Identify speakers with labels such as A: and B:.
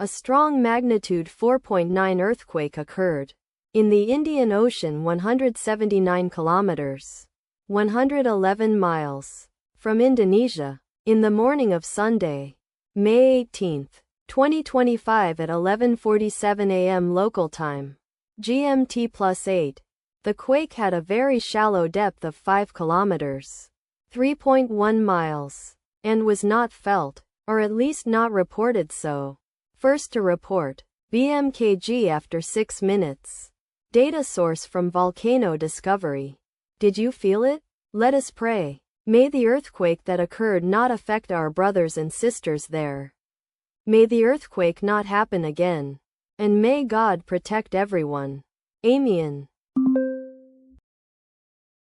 A: A strong magnitude 4.9 earthquake occurred in the Indian Ocean 179 kilometers, 111 miles from Indonesia in the morning of Sunday, May 18, 2025 at 11:47 a.m. local time, GMT+8. The quake had a very shallow depth of 5 kilometers, 3.1 miles, and was not felt, or at least not reported so. First to report, BMKG after 6 minutes. Data source from Volcano Discovery. Did you feel it? Let us pray. May the earthquake that occurred not affect our brothers and sisters there. May the earthquake not happen again. And may God protect everyone. Amen.